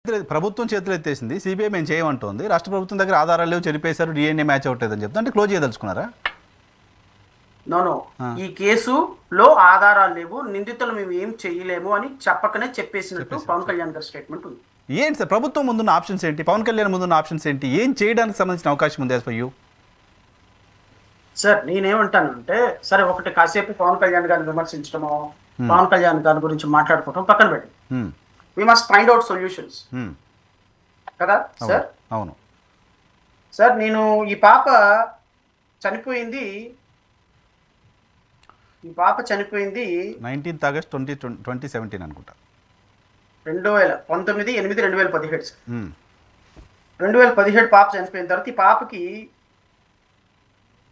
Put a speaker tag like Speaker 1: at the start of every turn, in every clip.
Speaker 1: ప్రభుత్వం చేతులు ఎత్తేసింది, సిబిఐ మేము చేయమంటోంది, రాష్ట్ర ప్రభుత్వం దగ్గర ఆధారాలు లేవు, చెరిపేశారు, డిఎన్ఏ మ్యాచ్ అవ్వట్లేదని చెప్తా అంటే క్లోజ్ చేయదలుచుకున్నారా?
Speaker 2: నో ఈ కేసులో ఆధారాలు లేవు, నిందితులు మేము ఏం చేయలేము అని చెప్పకనే చెప్పేసినట్టు పవన్ కళ్యాణ్ గారి స్టేట్మెంట్ ఉంది.
Speaker 1: ఏంటి సార్ ప్రభుత్వం ముందున్న ఆప్షన్స్ ఏంటి, పవన్ కళ్యాణ్ ముందున్న ఆప్షన్స్ ఏంటి, ఏం చేయడానికి సంబంధించిన అవకాశం ఉంది యాజ్ ఫర్ యూ?
Speaker 2: సార్ నేనేమంటానంటే, సరే ఒకటి కాసేపు పవన్ కళ్యాణ్ గారిని విమర్శించడమో పవన్ కళ్యాణ్ గారి గురించి మాట్లాడుకోవడం పక్కన పెట్టి we must find out solutions కదా సార్.
Speaker 1: అవును
Speaker 2: సార్, నేను ఈ పాప చనిపోయింది
Speaker 1: 19th August 2017 అనుకుంటా,
Speaker 2: 2017 సార్. 2017 పాప చనిపోయిన తర్వాత ఈ పాపకి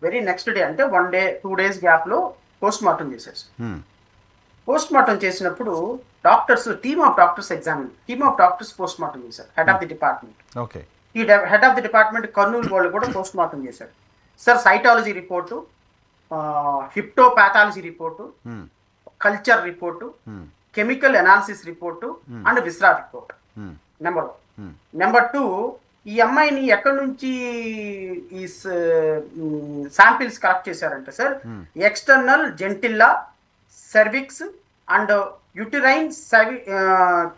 Speaker 2: వెరీ నెక్స్ట్ డే అంటే 1 day 2 days గ్యాప్లో పోస్ట్ మార్టం చేశారు సార్. పోస్ట్ మార్టం చేసినప్పుడు team of doctors post mortem చేశారు. హెడ్ ఆఫ్ ది డిపార్ట్మెంట్ ఈ head of the department Kurnool వాళ్ళు కూడా పోస్ట్ మార్టం చేశారు sir. Cytology report, histopathology report, culture report, chemical analysis report and viscera report. Number 1. Number 2, ఈ అమ్మాయిని ఎక్కడి నుంచి ఈ శాంపిల్స్ కలెక్ట్ చేశారంటే sir, external genitalia, cervix and uterine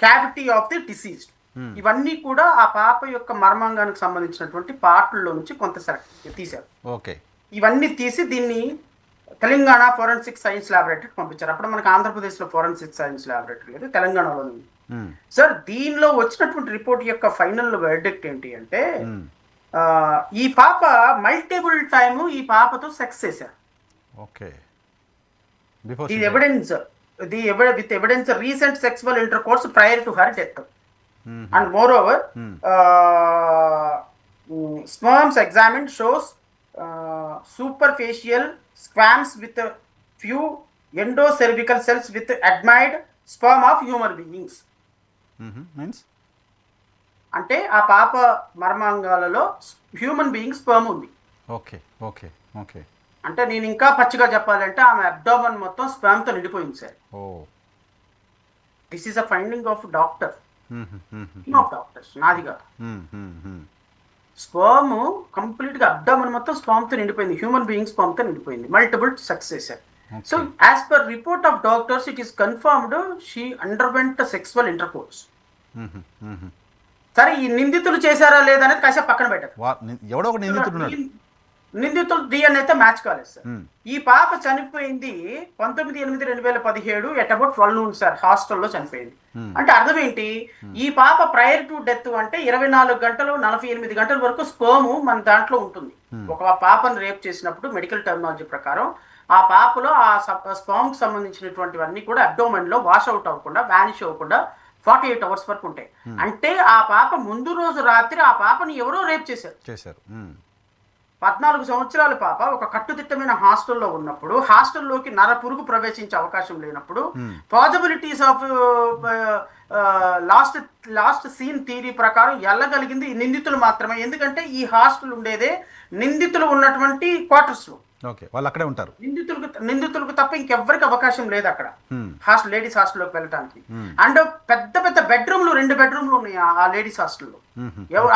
Speaker 2: cavity of the deceased. ఇవన్నీ కూడా ఆ పాప యొక్క మర్మాంగానికి సంబంధించినటువంటి పార్ట్లలో నుంచి కొంత తీశారు. ఇవన్నీ తీసి దీన్ని తెలంగాణ ఫోరెన్సిక్ సైన్స్ ల్యాబొరేటరీకి పంపించారు. అప్పుడు మనకి ఆంధ్రప్రదేశ్లో ఫోరెన్సిక్ సైన్స్ ల్యాబొరేటరీ లేదు, తెలంగాణలో ఉంది సార్. దీనిలో వచ్చినటువంటి రిపోర్ట్ యొక్క ఫైనల్ వర్డిక్ట్ ఏంటి అంటే, ఈ పాప మల్టిపుల్ టైమ్ ఈ పాపతో సెక్స్ చేశారు. The evidence with evidence recent sexual intercourse prior to her death. And moreover, sperms examined shows superficial squamous with a few endocervical cells with admired sperm of human beings.
Speaker 1: Means?
Speaker 2: అంటే ఆ పాప మర్మాంగాలలో human being sperm ఉంది.
Speaker 1: Okay.
Speaker 2: అంటే నేను ఇంకా పచ్చిగా చెప్పాలంటే ఆమె అబ్డామన్ మొత్తం స్పర్మ్ తో నిండిపోయింది sir. This is a finding of doctor, of doctors, నాది కాదు. స్పర్మ్ కంప్లీట్ గా అబ్డామన్ మొత్తం స్పర్మ్ తో నిండిపోయింది, హ్యూమన్ బీయింగ్ స్పర్మ్ తో నిండిపోయింది, మల్టిపుల్ సెక్స్ చేశారు. So as per report of doctors it is confirmed she underwent sexual intercourse. సరే, ఈ నిందితులు చేశారా లేదనేది కాసేపు పక్కన పెట్టారు. నిందితులు డిఎన్ఏ అయితే మ్యాచ్ కాలేదు సార్. ఈ పాప చనిపోయింది 19/8/2017 at about 12 noon సార్, హాస్టల్లో చనిపోయింది. అంటే అర్థం ఏంటి, ఈ పాప ప్రయర్ టు డెత్ అంటే 24 గంటలు 48 గంటల వరకు స్పర్మ్ మన దాంట్లో ఉంటుంది. ఒక పాపను రేప్ చేసినప్పుడు మెడికల్ టెర్మినాలజీ ప్రకారం ఆ పాపలో ఆ స్పర్మ్ కి సంబంధించినటువంటివన్నీ కూడా అబ్డోమెన్ లో వాష్ అవుట్ అవ్వకుండా, వానిష్ అవ్వకుండా 48 hours వరకు ఉంటాయి. అంటే ఆ పాప ముందు రోజు రాత్రి ఆ పాపని ఎవరో రేప్ చేశారు. 14 సంవత్సరాల పాప ఒక కట్టుదిట్టమైన హాస్టల్లో ఉన్నప్పుడు, హాస్టల్లోకి నరపురుగు ప్రవేశించే అవకాశం లేనప్పుడు, possibilities of last seen theory ప్రకారం వెళ్ళగలిగింది నిందితులు మాత్రమే. ఎందుకంటే ఈ హాస్టల్ ఉండేదే నిందితులు ఉన్నటువంటి క్వార్టర్స్ లో,
Speaker 1: వాళ్ళు అక్కడే ఉంటారు.
Speaker 2: నిందితులకు తప్ప ఇంకెవ్వరికి అవకాశం లేదు అక్కడ హాస్టల్, లేడీస్ హాస్టల్లోకి వెళ్ళడానికి. అండ్ పెద్ద పెద్ద బెడ్రూమ్లు, 2 బెడ్రూమ్లు ఉన్నాయి ఆ లేడీస్ హాస్టల్లో,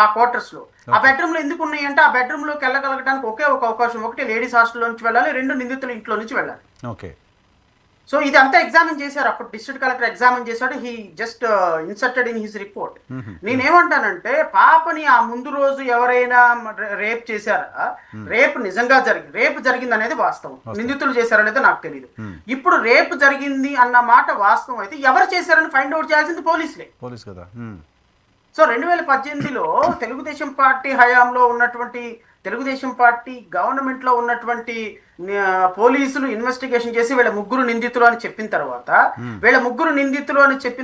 Speaker 2: ఆ క్వార్టర్స్ లో. ఆ బెడ్రూమ్లు ఎందుకు ఉన్నాయి అంటే, ఆ బెడ్రూమ్ లోకి వెళ్ళగలగడానికి ఒకే ఒక అవకాశం, ఒకటి లేడీస్ హాస్టల్లో నుంచి వెళ్ళాలి, 2 నిందితుల ఇంట్లో నుంచి వెళ్ళాలి. సో ఇదంతా ఎగ్జామిన్ చేశారు. అప్పుడు డిస్ట్రిక్ట్ కలెక్టర్ ఎగ్జామిన్ చేశాడు. He just inserted in his report. నేనేమంటానంటే, పాపని ఆ ముందు రోజు ఎవరైనా రేప్ చేశారా, రేప్ నిజంగా రేపు జరిగింది అనేది వాస్తవం, నిందితులు చేశారా లేదో నాకు తెలియదు. ఇప్పుడు రేపు జరిగింది అన్న మాట వాస్తవం అయితే ఎవరు చేశారని ఫైండ్ అవుట్ చేయాల్సింది పోలీసులే. సో 2018లో తెలుగుదేశం పార్టీ హయాంలో ఉన్నటువంటి, తెలుగుదేశం పార్టీ గవర్నమెంట్ లో ఉన్నటువంటి పోలీసులు ఇన్వెస్టిగేషన్ చేసి వీళ్ళ ముగ్గురు నిందితులు అని చెప్పిన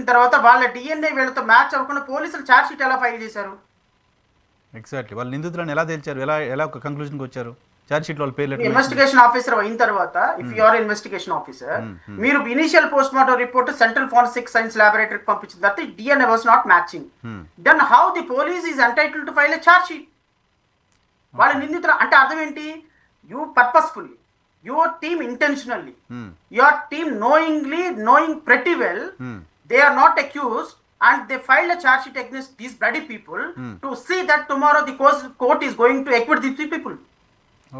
Speaker 2: తర్వాత వాళ్ళ డిఎన్ఏ వీళ్ళతో మ్యాచ్ అవ్వకుండా పోలీసులు ఛార్జ్ షీట్ ఎలా ఫైల్ చేశారు?
Speaker 1: ఎగ్జాక్ట్లీ, వాళ్ళ నిందితులను ఎలా తేల్చారు, ఎలా ఒక కంక్లూజన్కి వచ్చారు? ఛార్జ్ షీట్ వాళ్ళ పేర్లు
Speaker 2: ఇన్వెస్టిగేషన్ ఆఫీసర్ అయిన తర్వాత, if you are investigation officer, మీరు initial post mortem report central forensic science ల్యాబొరేటరీకి పంపించిన తర్వాత DNA was not matching, then how the police is entitled to file a charge sheet? వాళ్ళ నిందితులు అంటే అర్థం ఏంటి? You purposefully, your team intentionally, your team knowing pretty well they are not accused, and they filed a charge sheet against these bloody people to see that tomorrow the court is going to acquit these three people.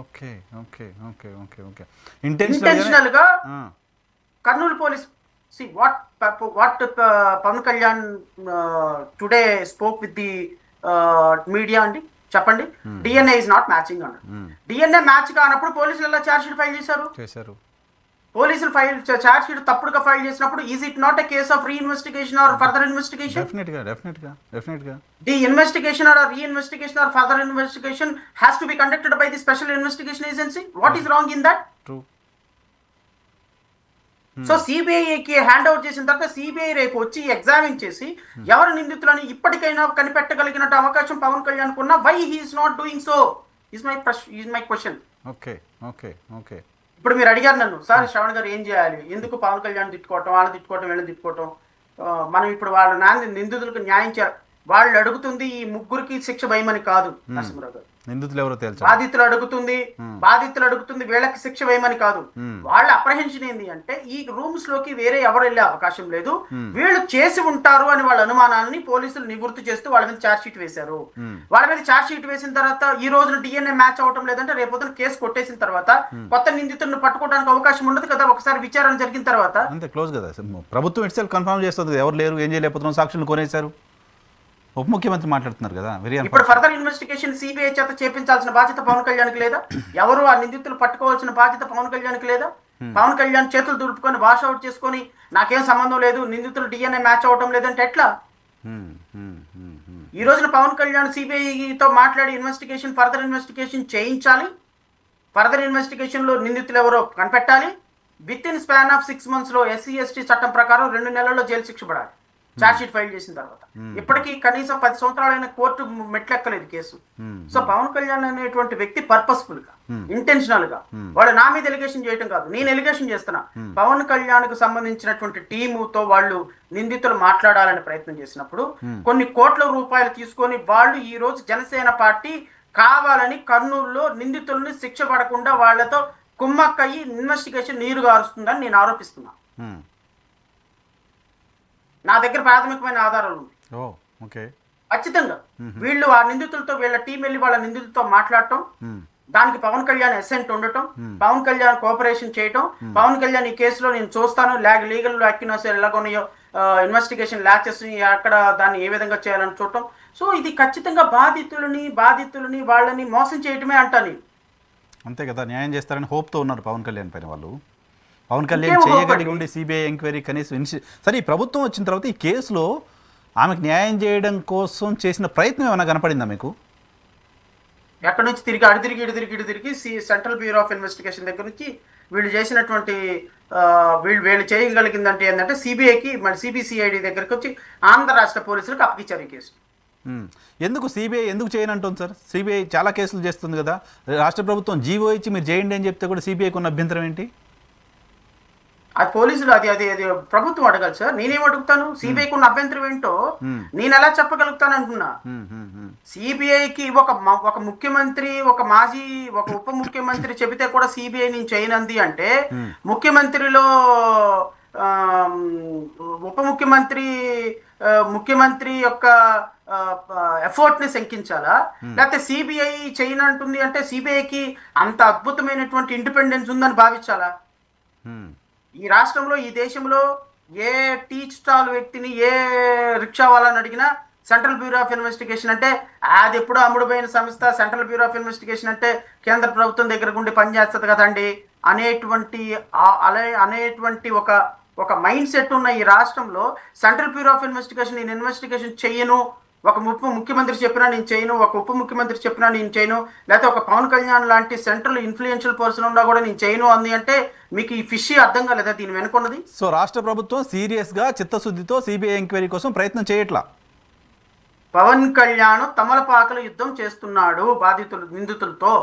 Speaker 1: Okay okay okay okay okay
Speaker 2: intentional గా Kurnool police see what Pawan Kalyan today spoke with the media అండి చెప్పండి. DNA is not matching అన్నారు. DNA match కానప్పుడు పోలీసులు ఎలా charge sheet file చేశారు? పోలీసులు charge sheet తప్పుడుగా ఫైల్ చేసినప్పుడు is it not a case of reinvestigation or further investigation?
Speaker 1: డెఫినెట్గా
Speaker 2: the investigation or reinvestigation or further investigation has to be conducted by the special investigation agency. What is wrong in that? So సిబిఐకి hand over చేసిన తర్వాత CBI రేపు వచ్చి examine చేసి ఎవరు నిందితులని ఇప్పటికైనా కనిపెట్టగలిగినట్టు అవకాశం పవన్ కళ్యాణ్ కున్నా, why he's not doing so is my question.
Speaker 1: Okay okay okay
Speaker 2: ఇప్పుడు మీరు అడిగారు నన్ను, సార్ శ్రవణ్ గారు ఏం చేయాలి, ఎందుకు పవన్ కళ్యాణ్ తిట్టుకోవటం, వాళ్ళని తిట్టుకోవటం, వీళ్ళని తిట్టుకోవటం, మనం ఇప్పుడు వాళ్ళ నిందితులకు న్యాయం చేయాలి. వాళ్ళు అడుగుతుంది ఈ ముగ్గురికి శిక్ష వేయమని కాదు నరసింహరావు గారు.
Speaker 1: నిందితులు ఎవరో తెలుసు,
Speaker 2: బాధితులు అడుగుతుంది వీళ్ళకి శిక్ష వేయమని కాదు. వాళ్ళ అప్రహెన్షన్ ఏంది అంటే ఈ రూమ్స్ లోకి వేరే ఎవరు వెళ్ళే అవకాశం లేదు, వీళ్ళు చేసి ఉంటారు అని వాళ్ళ అనుమానాలని పోలీసులు నివృత్తి చేస్తూ వాళ్ళ మీద ఛార్జ్ షీట్ వేశారు. వాళ్ళ మీద ఛార్జ్ షీట్ వేసిన తర్వాత ఈ రోజున డిఎన్ఏ మ్యాచ్ అవటం లేదంటే రేపొద్దున కేసు కొట్టేసిన తర్వాత కొత్త నిందితులను పట్టుకోవడానికి అవకాశం ఉండదు కదా ఒకసారి విచారణ జరిగిన తర్వాత.
Speaker 1: అంతే క్లోజ్ కదా. ప్రభుత్వం ఇట్సెల్ఫ్ కన్ఫర్మ్ చేస్తుంది ఎవరు లేరు, ఏం చేయలేకపోతున్నాం, సాక్షులు కొనేశారు. ఉప ముఖ్యమంత్రి మాట్లాడుతున్నారు కదా.
Speaker 2: ఇప్పుడు ఫర్దర్ ఇన్వెస్టిగేషన్ సిబిఐ చేత చేపించాల్సిన బాధ్యత పవన్ కళ్యాణ్కి లేదా? ఎవరు ఆ నిందితులు పట్టుకోవాల్సిన బాధ్యత పవన్ కళ్యాణ్కి లేదా? పవన్ కళ్యాణ్ చేతులు దులుపుకొని వాష్ అవుట్ చేసుకొని నాకేం సంబంధం లేదు, నిందితులు డిఎన్ఏ మ్యాచ్ అవటం లేదంటే ఎట్లా? ఈ రోజున పవన్ కళ్యాణ్ సిబిఐతో మాట్లాడి ఫర్దర్ ఇన్వెస్టిగేషన్ చేయించాలి. ఫర్దర్ ఇన్వెస్టిగేషన్ లో నిందితులు ఎవరో కనిపెట్టాలి. With in span of 6 months లో SC ST చట్టం ప్రకారం 2 నెలల్లో జైలు శిక్ష పడాలి ఛార్జ్ షీట్ ఫైల్ చేసిన తర్వాత. ఇప్పటికీ కనీసం 10 సంవత్సరాలైన కోర్టు మెట్లెక్కలేదు కేసు. సో పవన్ కళ్యాణ్ అనేటువంటి వ్యక్తి పర్పస్ఫుల్ గా, ఇంటెన్షనల్ గా వాళ్ళు నా మీద ఎలిగేషన్ చేయడం కాదు, నేను ఎలిగేషన్ చేస్తున్నా. పవన్ కళ్యాణ్ కు సంబంధించినటువంటి టీముతో వాళ్ళు నిందితులు మాట్లాడాలని ప్రయత్నం చేసినప్పుడు కొన్ని కోట్ల రూపాయలు తీసుకొని వాళ్ళు ఈ రోజు జనసేన పార్టీ కావాలని కర్నూలులో నిందితుల్ని శిక్ష పడకుండా వాళ్లతో కుమ్మక్కయ్యి ఇన్వెస్టిగేషన్ నీరు గారుస్తుందని నేను ఆరోపిస్తున్నా. నా దగ్గర ప్రాథమికమైన ఆధారాలు ఉన్నాయి. ఖచ్చితంగా వీళ్ళు ఆ నిందితులతో వీళ్ళ టీం వెళ్ళి వాళ్ళ నిందితులతో మాట్లాడటం, దానికి పవన్ కళ్యాణ్ అసెంట్ ఉండటం, పవన్ కళ్యాణ్ కోఆపరేషన్ చేయటం, పవన్ కళ్యాణ్ ఈ కేసులో నేను చూస్తాను లీగల్ అక్యునసీ ఎలాగోనో ఇన్వెస్టిగేషన్ ల్యాచెస్ అక్కడ దాన్ని ఏ విధంగా చేయాలని చూడటం. సో ఇది ఖచ్చితంగా బాధితులని వాళ్ళని మోసం చేయటమే అంటా నేను.
Speaker 1: అంతే కదా, న్యాయం చేస్తారని హోప్తో ఉన్నారు పవన్ కళ్యాణ్ పైన వాళ్ళు. పవన్ కళ్యాణ్ చేయగలిగి ఉండి సిబిఐ ఎంక్వైరీ కనీసం సరే ఈ ప్రభుత్వం వచ్చిన తర్వాత ఈ కేసులో ఆమెకు న్యాయం చేయడం కోసం చేసిన ప్రయత్నం ఏమైనా కనపడిందా మీకు?
Speaker 2: ఎక్కడి నుంచి తిరిగి సెంట్రల్ బ్యూరో ఆఫ్ ఇన్వెస్టిగేషన్ దగ్గర నుంచి వీళ్ళు చేసినటువంటి వీళ్ళు చేయగలిగిందంటే ఏంటంటే సిబిఐకి మన సిబిసిఐడి దగ్గరికి వచ్చి ఆంధ్ర రాష్ట్ర పోలీసులకు అప్పగించారు ఈ కేసు.
Speaker 1: ఎందుకు సిబిఐ ఎందుకు చేయనంటుంది సార్? సిబిఐ చాలా కేసులు చేస్తుంది కదా, రాష్ట్ర ప్రభుత్వం జీవో ఇచ్చి మీరు చేయండి అని చెప్తే కూడా సిబిఐకి ఉన్న అభ్యంతరం ఏంటి?
Speaker 2: అది పోలీసులు అది ప్రభుత్వం అడగాలి సార్, నేనేం అడుగుతాను? సిబిఐకి ఉన్న అభ్యంతరం ఏంటో నేను ఎలా చెప్పగలుగుతాను అంటున్నా. సిబిఐకి ఒక ముఖ్యమంత్రి, ఒక మాజీ, ఒక ఉప ముఖ్యమంత్రి చెబితే కూడా సిబిఐ నేను చేయనంది అంటే ముఖ్యమంత్రిలో ఉప ముఖ్యమంత్రి యొక్క ఎఫర్ట్ ని శంకించాలా, లేకపోతే సిబిఐ చేయనంటుంది అంటే సిబిఐకి అంత అద్భుతమైనటువంటి ఇండిపెండెన్స్ ఉందని భావించాలా? ఈ రాష్ట్రంలో ఈ దేశంలో ఏ టీ స్టాల్ వ్యక్తిని ఏ రిక్షా వాళ్ళని అడిగినా సెంట్రల్ బ్యూరో ఆఫ్ ఇన్వెస్టిగేషన్ అంటే అది ఎప్పుడో అమ్ముడుపోయిన సంస్థ, సెంట్రల్ బ్యూరో ఆఫ్ ఇన్వెస్టిగేషన్ అంటే కేంద్ర ప్రభుత్వం దగ్గర ఉండి పనిచేస్తుంది కదండి అనేటువంటి ఒక మైండ్ సెట్ ఉన్న ఈ రాష్ట్రంలో సెంట్రల్ బ్యూరో ఆఫ్ ఇన్వెస్టిగేషన్ నేను ఇన్వెస్టిగేషన్ చేయను, ఒక ముఖ్యమంత్రి చెప్పినా నేను చేయను, ఒక ఉప ముఖ్యమంత్రి చెప్పినా నేను చేయను, లేకపోతే ఒక పవన్ కళ్యాణ్ లాంటి సెంట్రల్ ఇన్ఫ్లుయెన్షియల్ పర్సన్ ఉన్నా కూడా నేను చేయను అంది అంటే మీకు ఈ ఫిష్ అర్థం కాలేదా దీని వెనుకున్నది?
Speaker 1: సో రాష్ట్ర ప్రభుత్వం సీరియస్ గా చిత్తశుద్ధితో సిబిఐ ఎంక్వైరీ కోసం ప్రయత్నం చేయట్లా.
Speaker 2: పవన్ కళ్యాణ్ తమలపాకల యుద్ధం చేస్తున్నాడు నిందితులతో.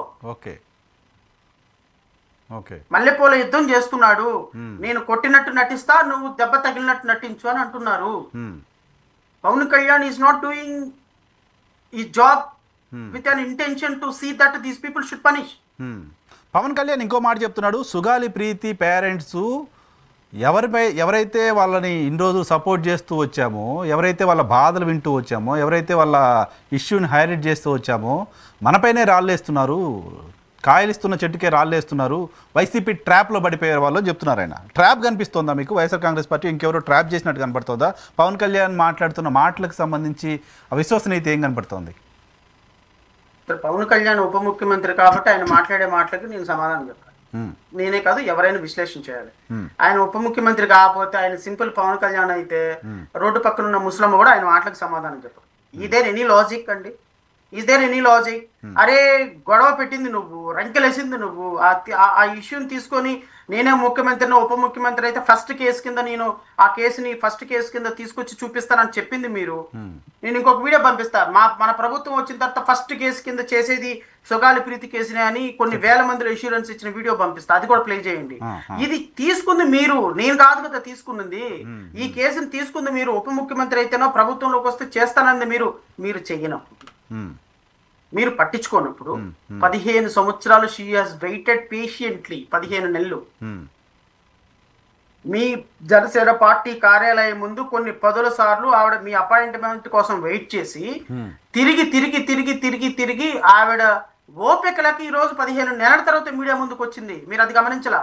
Speaker 2: మల్లెపూల యుద్ధం చేస్తున్నాడు. నేను కొట్టినట్టు నటిస్తా, నువ్వు దెబ్బ తగిలినట్టు నటించు అని అంటున్నారు. Pawan Kalyan is not doing his job with an intention to see that these people should punish.
Speaker 1: Pawan Kalyan ఇంకో మాట చెప్తున్నాడు, సుగాలి ప్రీతి పేరెంట్స్ ఎవరైతే వాళ్ళని ఇన్ని రోజులు సపోర్ట్ చేస్తూ వచ్చామో, ఎవరైతే వాళ్ళ బాధలు వింటూ వచ్చామో, ఎవరైతే వాళ్ళ ఇష్యూని హైలైట్ చేస్తూ వచ్చామో, మనపైనే రాళ్ళేస్తున్నారు, కాయలిస్తున్న చెట్టుకే రాళ్ళేస్తున్నారు, వైసీపీ ట్రాప్లో పడిపోయే వాళ్ళు చెప్తున్నారు. ఆయన ట్రాప్ కనిపిస్తోందా మీకు? వైఎస్ఆర్ కాంగ్రెస్ పార్టీ ఇంకెవరో ట్రాప్ చేసినట్టు కనపడుతుందా? పవన్ కళ్యాణ్ మాట్లాడుతున్న మాటలకు సంబంధించి విశ్వసనీయత ఏం కనపడుతోంది?
Speaker 2: పవన్ కళ్యాణ్ ఉప ముఖ్యమంత్రి కాబట్టి ఆయన మాట్లాడే మాటలకి నేను సమాధానం చెప్పాను. నేనే కాదు, ఎవరైనా విశ్లేషణ చేయాలి. ఆయన ఉప ముఖ్యమంత్రి కాకపోతే, ఆయన సింపుల్ పవన్ కళ్యాణ్ అయితే రోడ్డు పక్కన ఉన్న ముస్లిం కూడా ఆయన మాటలకు సమాధానం చెప్పారు. ఇదే ఎనీ లాజిక్ అండి? Is there any logic? అరే గొడవ పెట్టింది నువ్వు, రంకెలేసింది నువ్వు, ఆ ఇష్యూని తీసుకొని నేనే ముఖ్యమంత్రిని, ఉప ముఖ్యమంత్రి అయితే ఫస్ట్ కేసు కింద నేను ఆ కేసుని ఫస్ట్ కేసు కింద తీసుకొచ్చి చూపిస్తానని చెప్పింది మీరు. నేను ఇంకొక వీడియో పంపిస్తా. మన ప్రభుత్వం వచ్చిన తర్వాత ఫస్ట్ కేసు కింద చేసేది సుగాలి ప్రీతి కేసునే అని కొన్ని వేల మందిలో ఇన్సూరెన్స్ ఇచ్చిన వీడియో పంపిస్తా, అది కూడా ప్లే చేయండి. ఇది తీసుకుంది మీరు, నేను కాదు కదా తీసుకున్నది. ఈ కేసుని తీసుకుంది మీరు. ఉప ముఖ్యమంత్రి అయితేనో ప్రభుత్వంలోకి వస్తే చేస్తానంది మీరు చెయ్యనప్పుడు, మీరు పట్టించుకోనప్పుడు 15 సంవత్సరాలు షీ హాస్ వెయిటెడ్ పేషియంట్లీ, 15 నెలలు మీ జనసేన పార్టీ కార్యాలయం ముందు కొన్ని 10 సార్లు ఆవిడ మీ అపాయింట్మెంట్ కోసం వెయిట్ చేసి తిరిగి ఆవిడ ఓపికలకి ఈ రోజు 15 నెలల తర్వాత మీడియా ముందుకు వచ్చింది. మీరు అది గమనించలా?